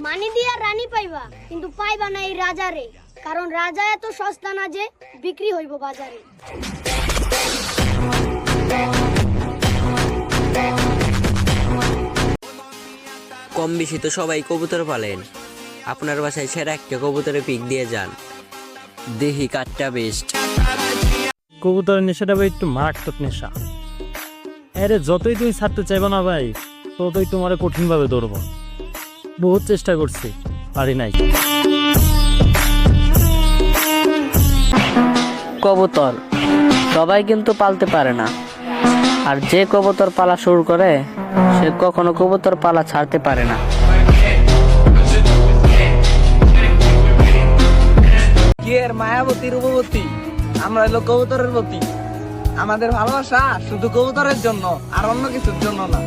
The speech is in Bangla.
মানি দিয়া রানী পাইবা, কিন্তু পাইবা না এই রাজারে, কারণ রাজা এত সস্তা না যে বিক্রি হইব বাজারে। কম বেশি তো সবাই কবুতর পালেন, আপনার বাসায় সেরা একটা কবুতরের পিক দিয়ে যান, দেখি কাঠটা বেস্ট। কবুতরের নেশাটা ভাই একটু মারাত্মক নেশা। আরে যতই তুমি ছাড়তে চাইবো না ভাই, ততই তোমার কঠিন ভাবে ধরবো। বহুত চেষ্টা করছি, পারি নাই। কবুতর সবাই কিন্তু পালতে পারে না, আর যে কবুতর পালা শুরু করে সে কখনো কবুতর পালা ছাড়তে পারে না। কি এর মায়াবতী রূপবতী, আমরা হলো কবুতরের প্রতি। আমাদের ভালোবাসা শুধু কবুতরের জন্য, আর অন্য কিছুর জন্য না।